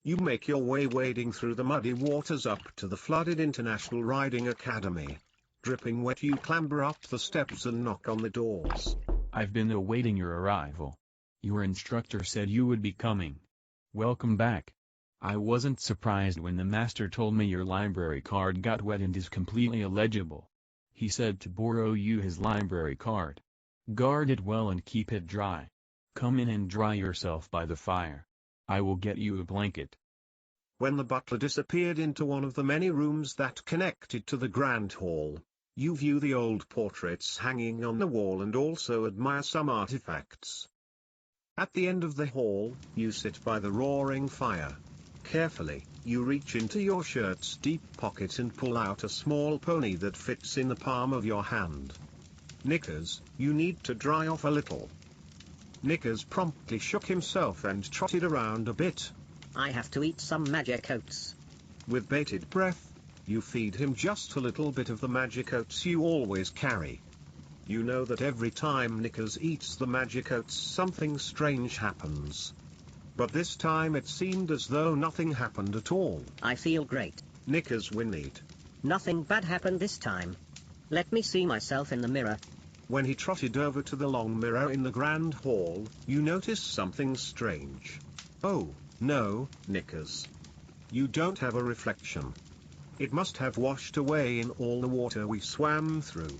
You make your way wading through the muddy waters up to the flooded International Riding Academy. Dripping wet, you clamber up the steps and knock on the doors. I've been awaiting your arrival. Your instructor said you would be coming. Welcome back. I wasn't surprised when the master told me your library card got wet and is completely illegible. He said to borrow you his library card. Guard it well and keep it dry. Come in and dry yourself by the fire. I will get you a blanket. When the butler disappeared into one of the many rooms that connected to the grand hall, you view the old portraits hanging on the wall and also admire some artifacts. At the end of the hall, you sit by the roaring fire. Carefully, you reach into your shirt's deep pocket and pull out a small pony that fits in the palm of your hand. Knickers, you need to dry off a little. Knickers promptly shook himself and trotted around a bit. I have to eat some magic oats. With bated breath, you feed him just a little bit of the magic oats you always carry. You know that every time Knickers eats the magic oats something strange happens. But this time it seemed as though nothing happened at all. I feel great. Knickers whinnied. Nothing bad happened this time. Let me see myself in the mirror. When he trotted over to the long mirror in the grand hall, you notice something strange. Oh, no, Knickers. You don't have a reflection. It must have washed away in all the water we swam through.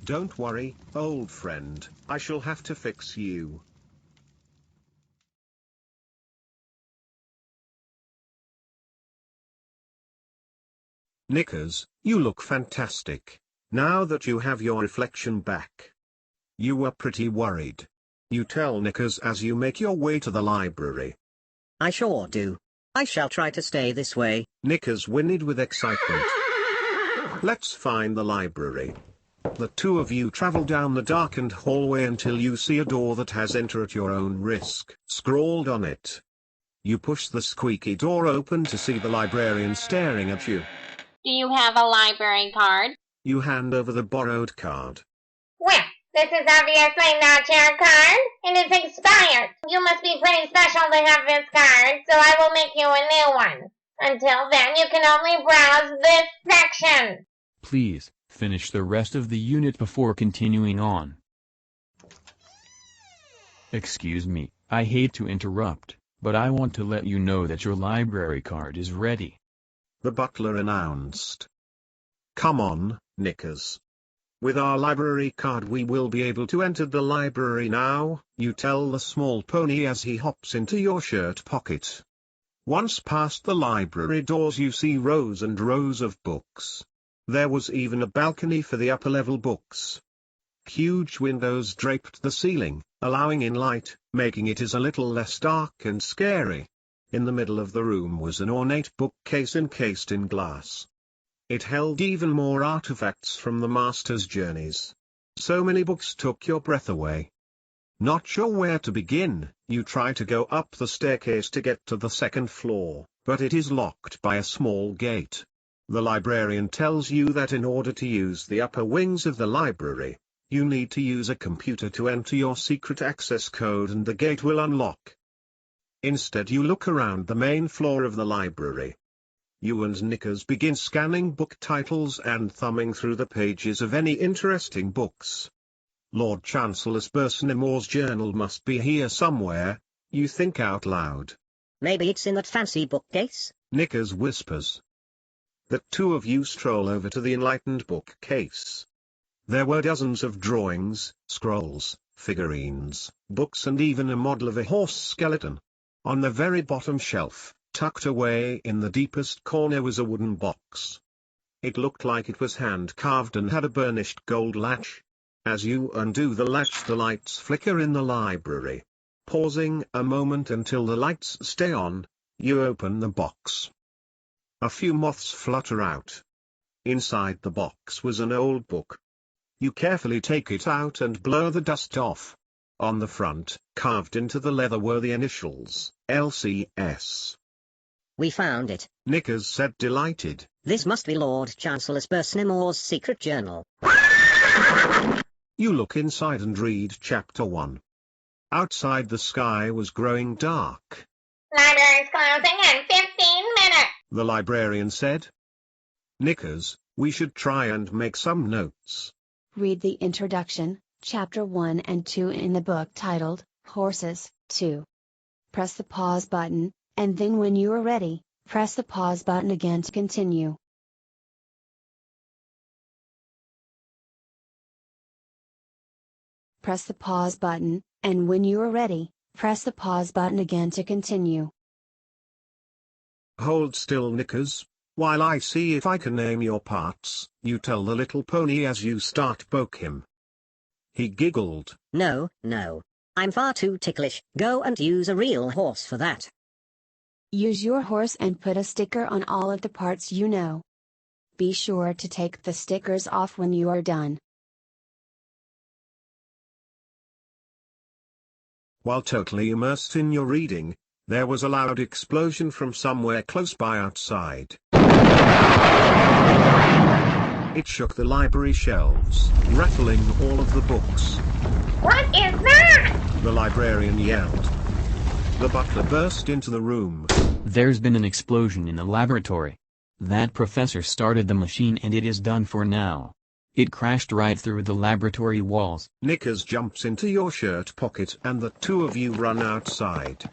Don't worry, old friend, I shall have to fix you. Knickers, you look fantastic. Now that you have your reflection back. You were pretty worried. You tell Knickers as you make your way to the library. I sure do. I shall try to stay this way. Knickers whinnied with excitement. Let's find the library. The two of you travel down the darkened hallway until you see a door that has "Enter at your own risk" scrawled on it. You push the squeaky door open to see the librarian staring at you. Do you have a library card? You hand over the borrowed card. Well, this is obviously not your card. It is expired. You must be pretty special to have this card, so I will make you a new one. Until then, you can only browse this section. Please, finish the rest of the unit before continuing on. Excuse me, I hate to interrupt, but I want to let you know that your library card is ready. The butler announced. Come on, Knickers. With our library card we will be able to enter the library now, you tell the small pony as he hops into your shirt pocket. Once past the library doors you see rows and rows of books. There was even a balcony for the upper-level books. Huge windows draped the ceiling, allowing in light, making it a little less dark and scary. In the middle of the room was an ornate bookcase encased in glass. It held even more artifacts from the master's journeys. So many books took your breath away. Not sure where to begin, you try to go up the staircase to get to the second floor, but it is locked by a small gate. The librarian tells you that in order to use the upper wings of the library, you need to use a computer to enter your secret access code and the gate will unlock. Instead you look around the main floor of the library. You and Knickers begin scanning book titles and thumbing through the pages of any interesting books. Lord Chancellor Spursnimore's journal must be here somewhere, you think out loud. Maybe it's in that fancy bookcase? Knickers whispers. The two of you stroll over to the enlightened bookcase. There were dozens of drawings, scrolls, figurines, books and even a model of a horse skeleton. On the very bottom shelf, tucked away in the deepest corner was a wooden box. It looked like it was hand-carved and had a burnished gold latch. As you undo the latch the lights flicker in the library. Pausing a moment until the lights stay on, you open the box. A few moths flutter out. Inside the box was an old book. You carefully take it out and blow the dust off. On the front, carved into the leather were the initials, LCS. We found it. Knickers said, delighted. This must be Lord Chancellor Spursnimore's secret journal. You look inside and read chapter 1. Outside the sky was growing dark. Library's closing in 15 minutes. The librarian said. Knickers, we should try and make some notes. Read the introduction, chapter 1 and 2 in the book titled, Horses, 2. Press the pause button, and then when you are ready, press the pause button again to continue. Press the pause button, and when you are ready, press the pause button again to continue. Hold still, Knickers, while I see if I can name your parts. You tell the little pony as you start poke him. He giggled. No, no. I'm far too ticklish. Go and use a real horse for that. Use your horse and put a sticker on all of the parts you know. Be sure to take the stickers off when you are done. While totally immersed in your reading, there was a loud explosion from somewhere close by outside. It shook the library shelves, rattling all of the books. What is that? The librarian yelled. The butler burst into the room. There's been an explosion in the laboratory. That professor started the machine and it is done for now. It crashed right through the laboratory walls. Knickers jumps into your shirt pocket and the two of you run outside.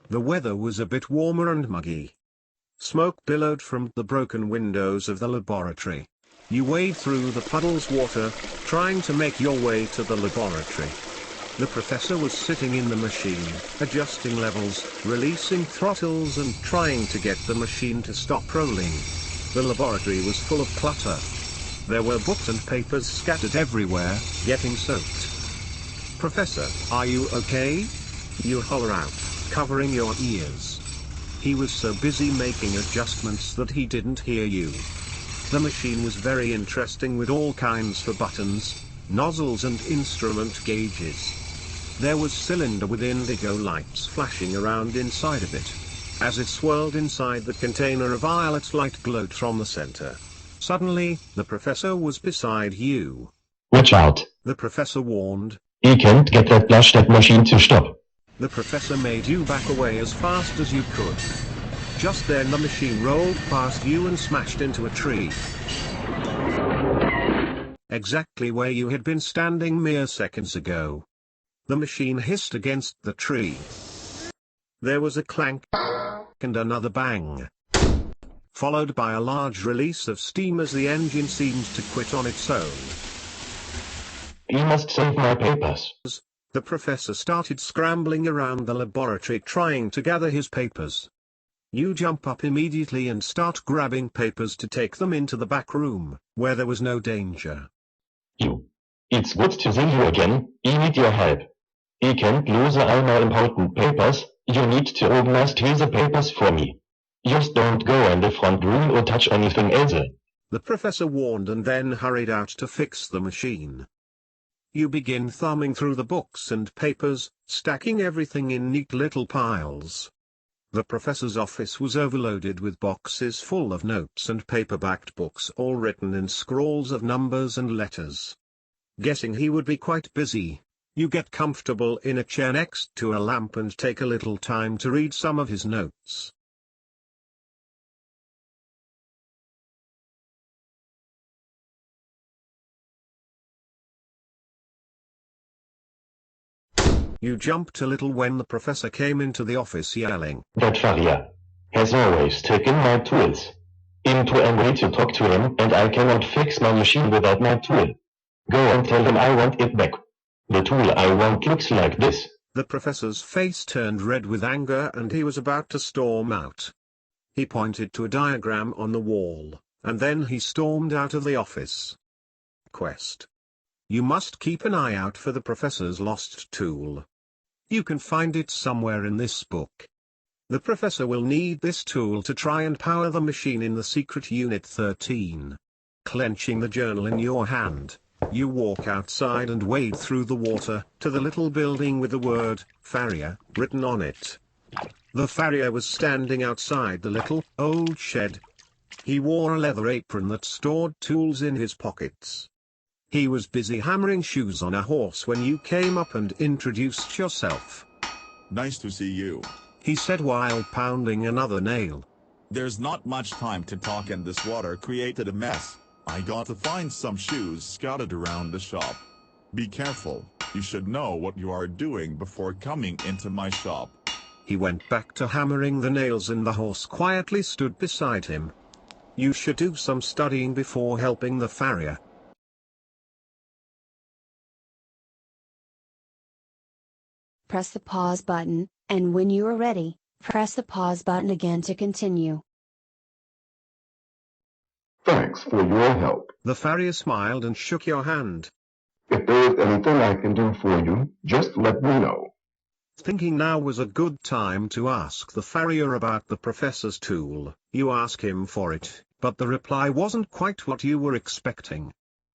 The weather was a bit warmer and muggy. Smoke billowed from the broken windows of the laboratory. You wade through the puddle's water, trying to make your way to the laboratory. The professor was sitting in the machine, adjusting levels, releasing throttles and trying to get the machine to stop rolling. The laboratory was full of clutter. There were books and papers scattered everywhere, getting soaked. Professor, are you okay? You holler out, covering your ears. He was so busy making adjustments that he didn't hear you. The machine was very interesting with all kinds of buttons, nozzles and instrument gauges. There was a cylinder with indigo lights flashing around inside of it. As it swirled inside the container, a violet light glowed from the center. Suddenly, the professor was beside you. Watch out. The professor warned. You can't get that blasted machine to stop. The professor made you back away as fast as you could. Just then the machine rolled past you and smashed into a tree. Exactly where you had been standing mere seconds ago. The machine hissed against the tree. There was a clank and another bang, followed by a large release of steam as the engine seemed to quit on its own. You must save my papers. The professor started scrambling around the laboratory trying to gather his papers. You jump up immediately and start grabbing papers to take them into the back room, where there was no danger. It's good to see you again. I need your help. I can't lose all my important papers. You need to organize the papers for me. Just don't go in the front room or touch anything else. The professor warned and then hurried out to fix the machine. You begin thumbing through the books and papers, stacking everything in neat little piles. The professor's office was overloaded with boxes full of notes and paper-backed books all written in scrawls of numbers and letters. Guessing he would be quite busy, you get comfortable in a chair next to a lamp and take a little time to read some of his notes. You jumped a little when the professor came into the office yelling. That farrier has always taken my tools. I'm too angry to talk to him and I cannot fix my machine without my tool. Go and tell him I want it back. The tool I want looks like this. The professor's face turned red with anger and he was about to storm out. He pointed to a diagram on the wall, and then he stormed out of the office. Quest. You must keep an eye out for the professor's lost tool. You can find it somewhere in this book. The professor will need this tool to try and power the machine in the secret Unit 13. Clenching the journal in your hand, you walk outside and wade through the water to the little building with the word farrier written on it. The farrier was standing outside the little old shed. He wore a leather apron that stored tools in his pockets. He was busy hammering shoes on a horse when you came up and introduced yourself. Nice to see you. he said while pounding another nail. There's not much time to talk and this water created a mess. I got to find some shoes scattered around the shop. Be careful, you should know what you are doing before coming into my shop. He went back to hammering the nails and the horse quietly stood beside him. You should do some studying before helping the farrier. Press the pause button, and when you are ready, press the pause button again to continue. Thanks for your help. The farrier smiled and shook your hand. If there is anything I can do for you, just let me know. Thinking now was a good time to ask the farrier about the professor's tool, you ask him for it, but the reply wasn't quite what you were expecting.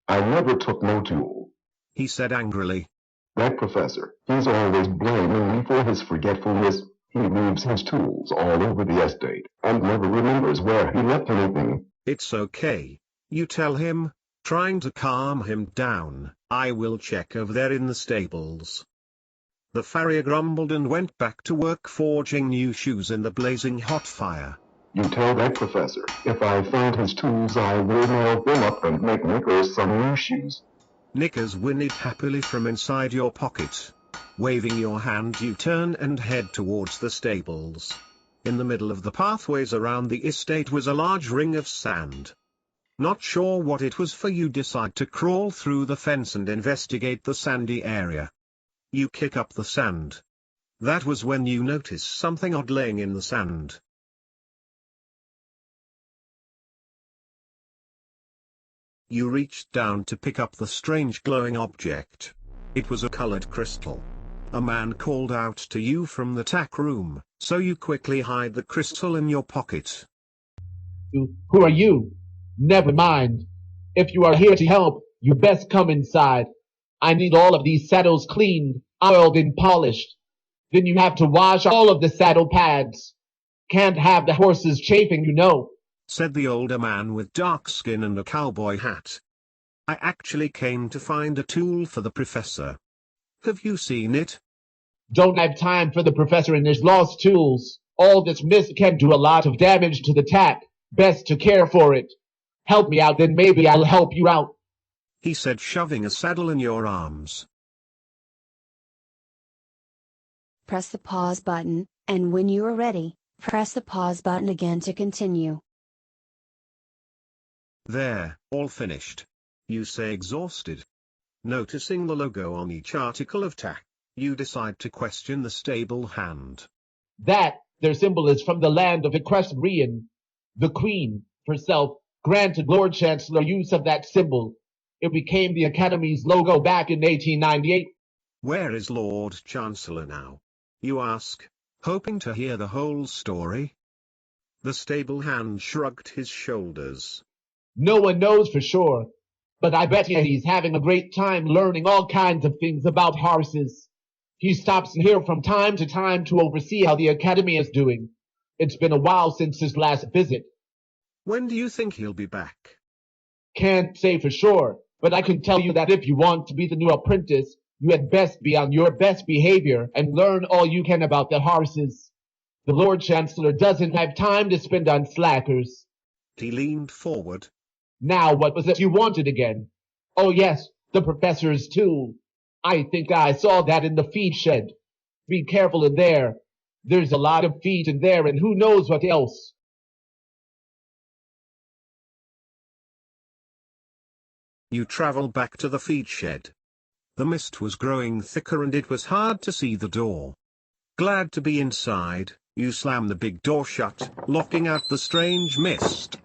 I never took no tool. He said angrily. That professor, he's always blaming me for his forgetfulness. He leaves his tools all over the estate, and never remembers where he left anything. It's okay. You tell him, trying to calm him down, I will check over there in the stables. The farrier grumbled and went back to work forging new shoes in the blazing hot fire. You tell that professor, if I find his tools I will nail them up and make Knickers some new shoes. Knickers whinnied happily from inside your pocket. Waving your hand you turn and head towards the stables. In the middle of the pathways around the estate was a large ring of sand. Not sure what it was for, you decide to crawl through the fence and investigate the sandy area. You kick up the sand. That was when you notice something odd laying in the sand. You reached down to pick up the strange glowing object. It was a colored crystal. A man called out to you from the tack room, so you quickly hide the crystal in your pocket. Who are you? Never mind. If you are here to help, you best come inside. I need all of these saddles cleaned, oiled, and polished. Then you have to wash all of the saddle pads. Can't have the horses chafing, you know, said the older man with dark skin and a cowboy hat. I actually came to find a tool for the professor. Have you seen it? Don't have time for the professor and his lost tools. All this mist can do a lot of damage to the tack. Best to care for it. Help me out, then maybe I'll help you out, he said, shoving a saddle in your arms. Press the pause button, and when you are ready, press the pause button again to continue. There, all finished. You say exhausted. Noticing the logo on each article of tack, you decide to question the stable hand. That, their symbol is from the land of Equestrian. The Queen, herself, granted Lord Chancellor use of that symbol. It became the Academy's logo back in 1898. Where is Lord Chancellor now? You ask, hoping to hear the whole story. The stable hand shrugged his shoulders. No one knows for sure, but I bet you he's having a great time learning all kinds of things about horses. He stops here from time to oversee how the Academy is doing. It's been a while since his last visit. When do you think he'll be back? Can't say for sure, but I can tell you that if you want to be the new apprentice, you had best be on your best behavior and learn all you can about the horses. The Lord Chancellor doesn't have time to spend on slackers. He leaned forward. Now what was it you wanted again? Oh yes, the professor's tool. I think I saw that in the feed shed. Be careful in there. There's a lot of feed in there and who knows what else. You travel back to the feed shed. The mist was growing thicker and it was hard to see the door. Glad to be inside, you slam the big door shut, locking out the strange mist.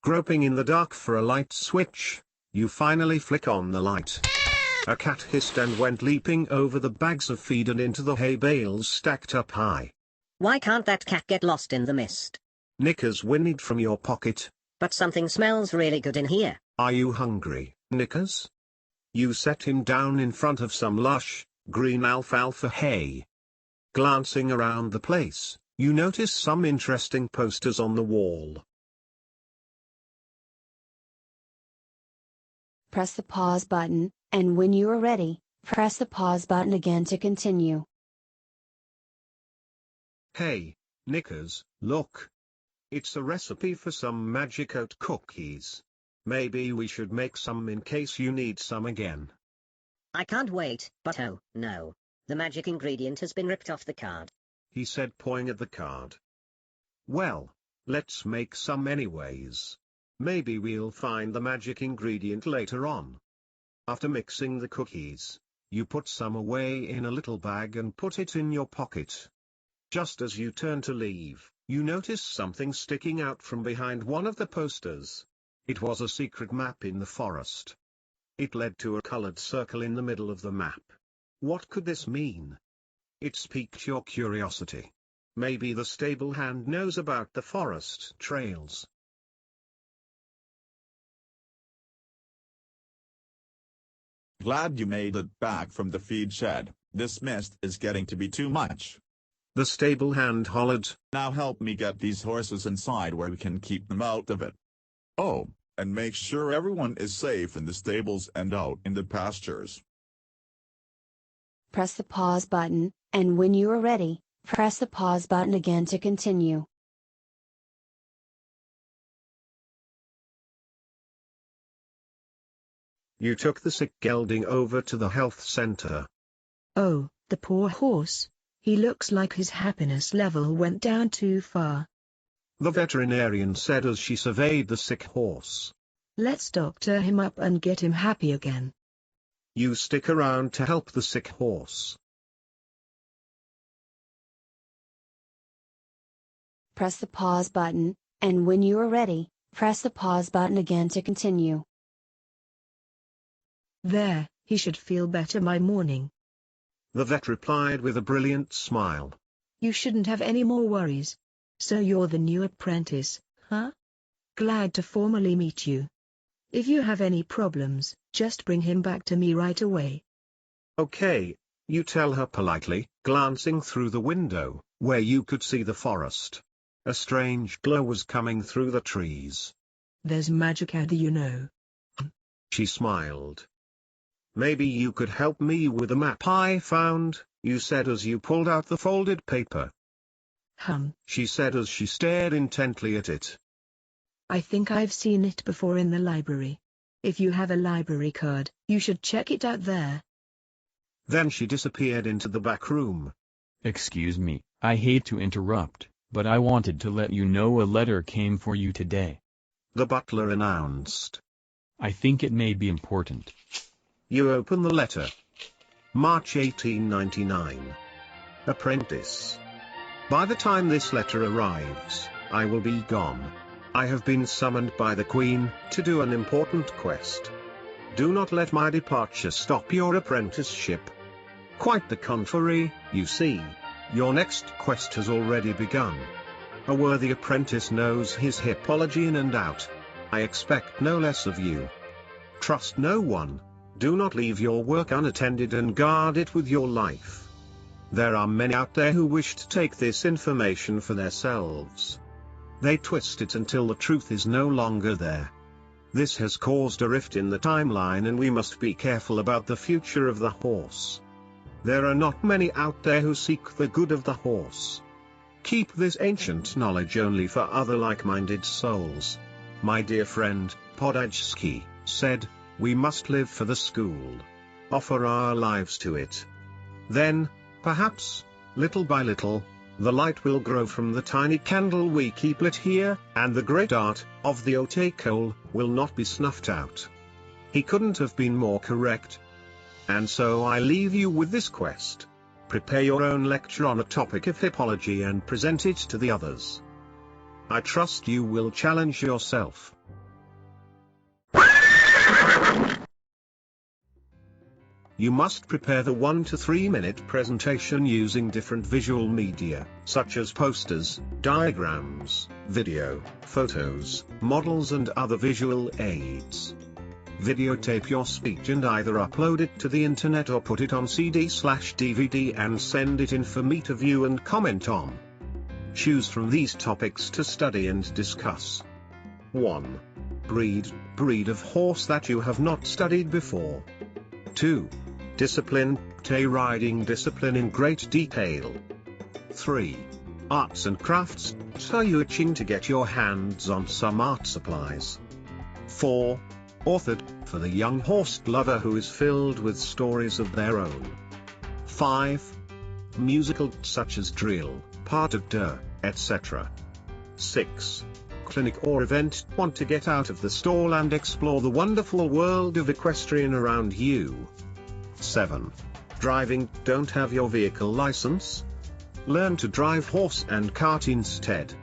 Groping in the dark for a light switch, you finally flick on the light. A cat hissed and went leaping over the bags of feed and into the hay bales stacked up high. Why can't that cat get lost in the mist? Knickers whinnied from your pocket. But something smells really good in here. Are you hungry, Knickers? You set him down in front of some lush, green alfalfa hay. Glancing around the place, you notice some interesting posters on the wall. Press the pause button, and when you are ready, press the pause button again to continue. Hey, Knickers, look. It's a recipe for some magic oat cookies. Maybe we should make some in case you need some again. I can't wait, but oh, no. The magic ingredient has been ripped off the card, he said, pawing at the card. Well, let's make some anyways. Maybe we'll find the magic ingredient later on. After mixing the cookies, you put some away in a little bag and put it in your pocket. Just as you turn to leave, you notice something sticking out from behind one of the posters. It was a secret map in the forest. It led to a colored circle in the middle of the map. What could this mean? It's piqued your curiosity. Maybe the stable hand knows about the forest trails. Glad you made it back from the feed shed. This mist is getting to be too much. The stable hand hollered. Now help me get these horses inside where we can keep them out of it. Oh, and make sure everyone is safe in the stables and out in the pastures. Press the pause button, and when you are ready, press the pause button again to continue. You took the sick gelding over to the health center. Oh, the poor horse. He looks like his happiness level went down too far. The veterinarian said as she surveyed the sick horse. Let's doctor him up and get him happy again. You stick around to help the sick horse. Press the pause button, and when you are ready, press the pause button again to continue. There, he should feel better by morning. The vet replied with a brilliant smile. You shouldn't have any more worries. So you're the new apprentice, huh? Glad to formally meet you. If you have any problems, just bring him back to me right away. Okay, you tell her politely, glancing through the window, where you could see the forest. A strange glow was coming through the trees. There's magic out there, you know. She smiled. Maybe you could help me with the map I found, you said as you pulled out the folded paper. She said as she stared intently at it. I think I've seen it before in the library. If you have a library card, you should check it out there. Then she disappeared into the back room. Excuse me, I hate to interrupt, but I wanted to let you know a letter came for you today. The butler announced. I think it may be important. You open the letter. March 1899. Apprentice. By the time this letter arrives, I will be gone. I have been summoned by the Queen to do an important quest. Do not let my departure stop your apprenticeship. Quite the contrary, you see. Your next quest has already begun. A worthy apprentice knows his hippology in and out. I expect no less of you. Trust no one. Do not leave your work unattended and guard it with your life. There are many out there who wish to take this information for themselves. They twist it until the truth is no longer there. This has caused a rift in the timeline and we must be careful about the future of the horse. There are not many out there who seek the good of the horse. Keep this ancient knowledge only for other like-minded souls. My dear friend, Podajski, said, we must live for the school. Offer our lives to it. Then, perhaps, little by little, the light will grow from the tiny candle we keep lit here, and the great art of the haute école will not be snuffed out. He couldn't have been more correct. And so I leave you with this quest. Prepare your own lecture on a topic of hippology and present it to the others. I trust you will challenge yourself. You must prepare the 1 to 3 minute presentation using different visual media, such as posters, diagrams, video, photos, models and other visual aids. Videotape your speech and either upload it to the internet or put it on CD/DVD and send it in for me to view and comment on. Choose from these topics to study and discuss. 1. Breed of horse that you have not studied before. 2. Discipline, tay riding discipline in great detail. 3. Arts and crafts, are you itching to get your hands on some art supplies? 4. Authored, for the young horse lover who is filled with stories of their own. 5. Musical, such as drill, pas de deux, etc. 6. Clinic or event, want to get out of the stall and explore the wonderful world of equestrian around you. 7. Driving, don't have your vehicle license? Learn to drive horse and cart instead.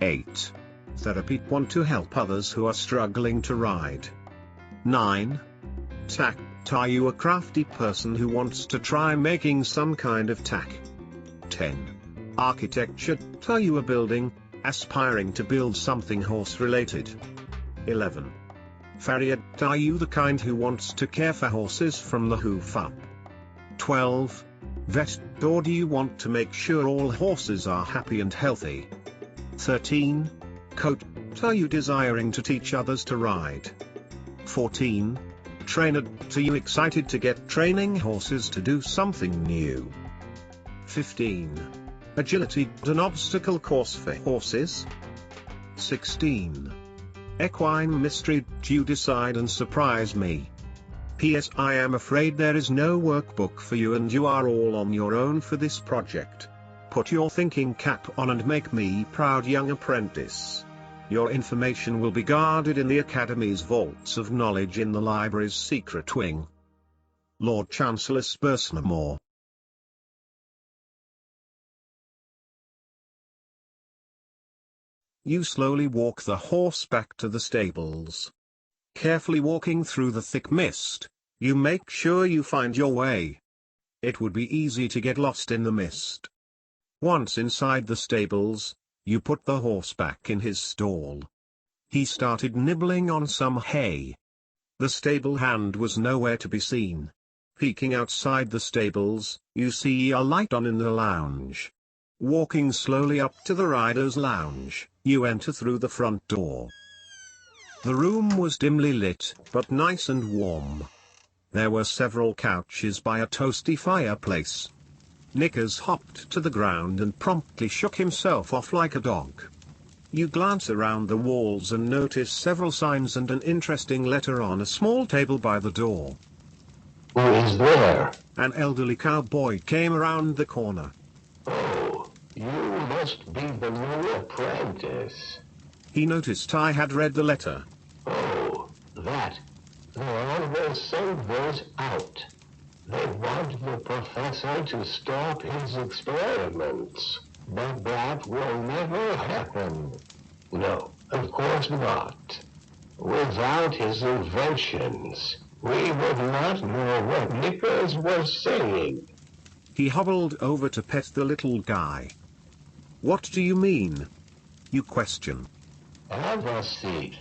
8. Therapy, want to help others who are struggling to ride. 9. Tack, are you a crafty person who wants to try making some kind of tack? 10. Architecture, are you a building, aspiring to build something horse related? 11. Farrier, are you the kind who wants to care for horses from the hoof up? 12. Vet, or do you want to make sure all horses are happy and healthy? 13. Coach, are you desiring to teach others to ride? 14. Trainer, are you excited to get training horses to do something new? 15. Agility, an obstacle course for horses? 16. Equine mystery, do you decide and surprise me? P.S. I am afraid there is no workbook for you and you are all on your own for this project. Put your thinking cap on and make me proud, young apprentice. Your information will be guarded in the Academy's vaults of knowledge in the library's secret wing. Lord Chancellor Spursnamore. You slowly walk the horse back to the stables. Carefully walking through the thick mist, you make sure you find your way. It would be easy to get lost in the mist. Once inside the stables, you put the horse back in his stall. He started nibbling on some hay. The stable hand was nowhere to be seen. Peeking outside the stables, you see a light on in the lounge. Walking slowly up to the rider's lounge, you enter through the front door. The room was dimly lit, but nice and warm. There were several couches by a toasty fireplace. Knickers hopped to the ground and promptly shook himself off like a dog. You glance around the walls and notice several signs and an interesting letter on a small table by the door. Who is there? An elderly cowboy came around the corner. Oh, you must be the new apprentice. He noticed I had read the letter. Oh, that. They always send those out. They want the professor to stop his experiments. But that will never happen. No, of course not. Without his inventions, we would not know what Knickers was saying. He hobbled over to pet the little guy. What do you mean? You question. Have a seat.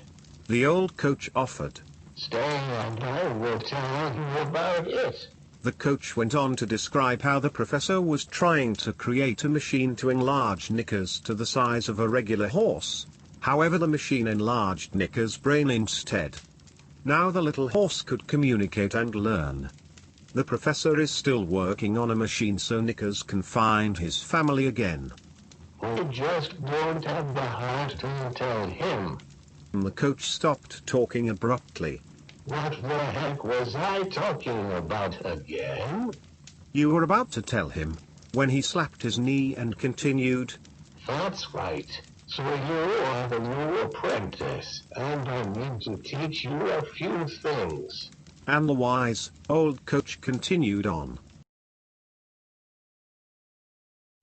The old coach offered. Stay and I will tell you about it. The coach went on to describe how the professor was trying to create a machine to enlarge Knickers to the size of a regular horse. However, the machine enlarged Knickers' brain instead. Now the little horse could communicate and learn. The professor is still working on a machine so Knickers can find his family again. We just don't have the heart to tell him. The coach stopped talking abruptly. What the heck was I talking about again? You were about to tell him, when he slapped his knee and continued. That's right. So you are the new apprentice, and I need to teach you a few things. And the wise, old coach continued on.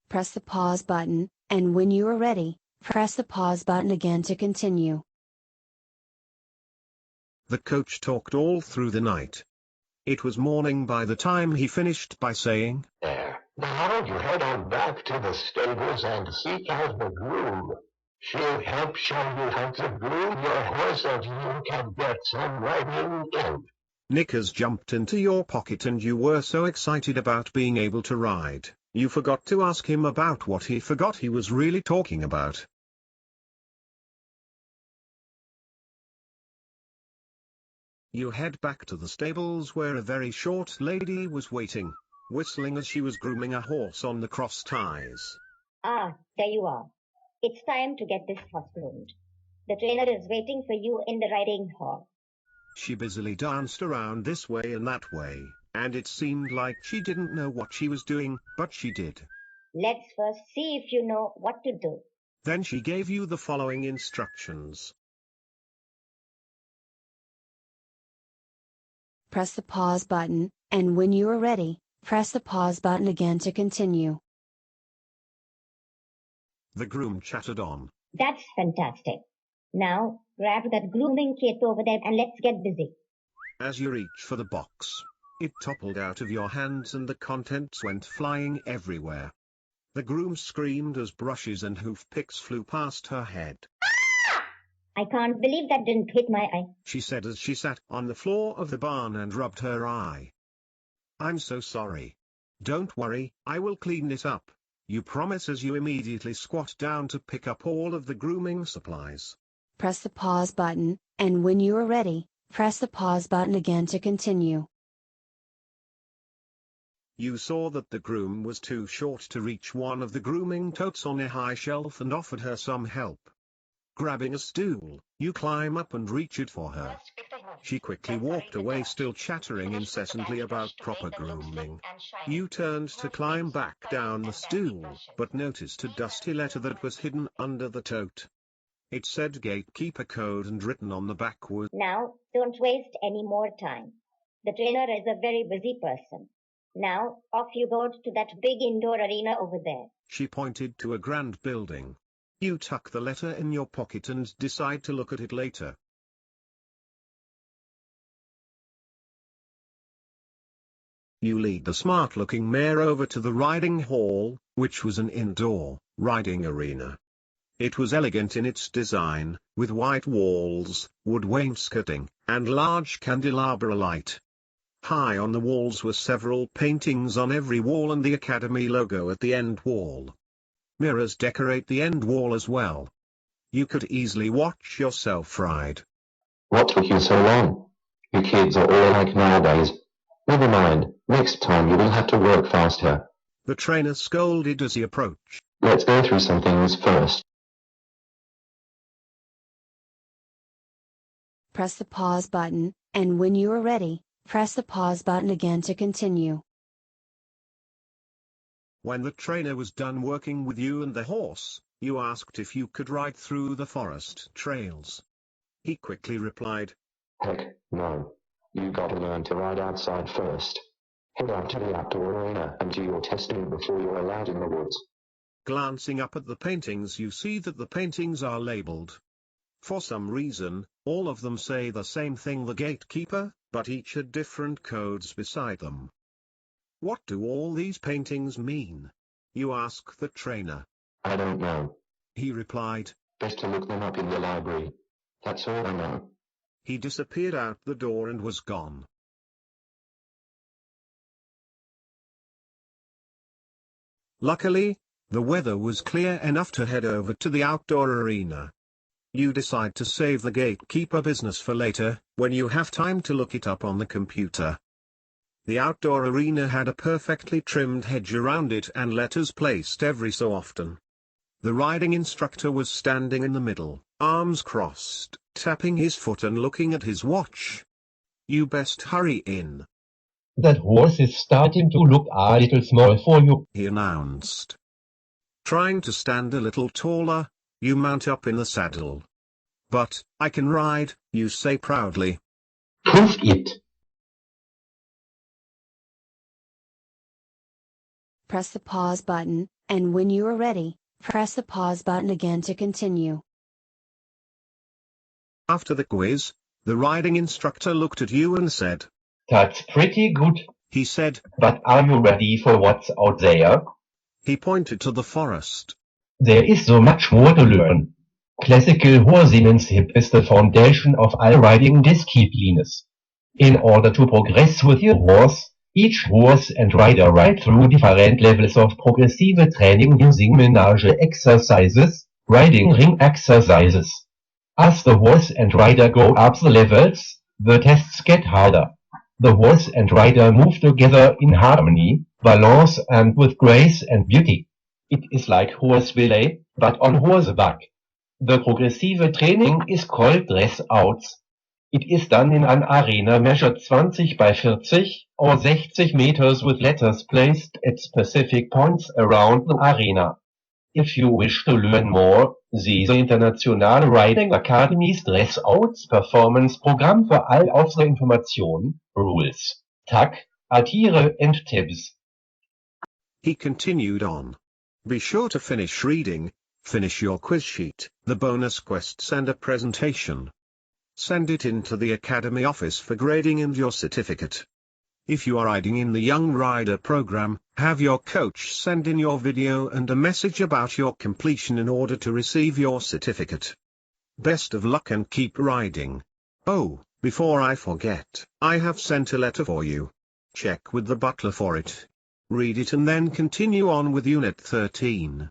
Press the pause button, and when you are ready, press the pause button again to continue. The coach talked all through the night. It was morning by the time he finished by saying, There. Now you head on back to the stables and seek out the groom. She'll help show you how to groom your horse and you can get some riding in. Knickers jumped into your pocket and you were so excited about being able to ride, you forgot to ask him about what he forgot he was really talking about. You head back to the stables where a very short lady was waiting, whistling as she was grooming a horse on the cross ties. Ah, there you are. It's time to get this horse groomed. The trainer is waiting for you in the riding hall. She busily danced around this way and that way, and it seemed like she didn't know what she was doing, but she did. Let's first see if you know what to do. Then she gave you the following instructions. Press the pause button, and when you are ready, press the pause button again to continue. The groom chattered on. That's fantastic. Now, grab that grooming kit over there and let's get busy. As you reach for the box, it toppled out of your hands and the contents went flying everywhere. The groom screamed as brushes and hoof picks flew past her head. I can't believe that didn't hit my eye, she said as she sat on the floor of the barn and rubbed her eye. I'm so sorry. Don't worry, I will clean it up. You promise as you immediately squat down to pick up all of the grooming supplies. Press the pause button, and when you are ready, press the pause button again to continue. You saw that the groom was too short to reach one of the grooming totes on a high shelf and offered her some help. Grabbing a stool, you climb up and reach it for her. She quickly walked away, still chattering incessantly about proper grooming. You turned to climb back down the stool, but noticed a dusty letter that was hidden under the tote. It said gatekeeper code and written on the back was, Now, don't waste any more time. The trainer is a very busy person. Now, off you go to that big indoor arena over there. She pointed to a grand building. You tuck the letter in your pocket and decide to look at it later. You lead the smart-looking mare over to the riding hall, which was an indoor riding arena. It was elegant in its design, with white walls, wood wainscoting, and large candelabra light. High on the walls were several paintings on every wall and the Academy logo at the end wall. Mirrors decorate the end wall as well. You could easily watch yourself ride. What took you so long? You kids are all like nowadays. Never mind, next time you will have to work faster. The trainer scolded as he approached. Let's go through some things first. Press the pause button, and when you are ready, press the pause button again to continue. When the trainer was done working with you and the horse, you asked if you could ride through the forest trails. He quickly replied, Heck, no. You gotta learn to ride outside first. Head out to the outdoor arena and do your testing before you're allowed in the woods. Glancing up at the paintings, you see that the paintings are labeled. For some reason, all of them say the same thing, the gatekeeper, but each had different codes beside them. What do all these paintings mean? You ask the trainer. I don't know. He replied. Best to look them up in the library. That's all I know. He disappeared out the door and was gone. Luckily, the weather was clear enough to head over to the outdoor arena. You decide to save the gatekeeper business for later, when you have time to look it up on the computer. The outdoor arena had a perfectly trimmed hedge around it and letters placed every so often. The riding instructor was standing in the middle, arms crossed, tapping his foot and looking at his watch. You best hurry in. That horse is starting to look a little small for you, he announced. Trying to stand a little taller, you mount up in the saddle. But, I can ride, you say proudly. Prove it. Press the pause button, and when you are ready, press the pause button again to continue. After the quiz, the riding instructor looked at you and said, That's pretty good, he said. But are you ready for what's out there? He pointed to the forest. There is so much more to learn. Classical Horsemanship is the foundation of all riding disciplines. In order to progress with your horse, each horse and rider ride through different levels of progressive training using menage exercises, riding ring exercises. As the horse and rider go up the levels, the tests get harder. The horse and rider move together in harmony, balance and with grace and beauty. It is like horse relay, but on horseback. The progressive training is called dress-outs. It is done in an arena measured 20 by 40 or 60 meters with letters placed at specific points around the arena. If you wish to learn more, see the International Riding Academy's Dress-Outs Performance Programm für all unsere Informationen, Rules, Tack, Attire and Tips. He continued on. Be sure to finish reading, finish your quiz sheet, the bonus quests and a presentation. Send it in to the Academy office for grading and your certificate. If you are riding in the Young Rider program, have your coach send in your video and a message about your completion in order to receive your certificate. Best of luck and keep riding. Oh, before I forget, I have sent a letter for you. Check with the butler for it. Read it and then continue on with Unit 13.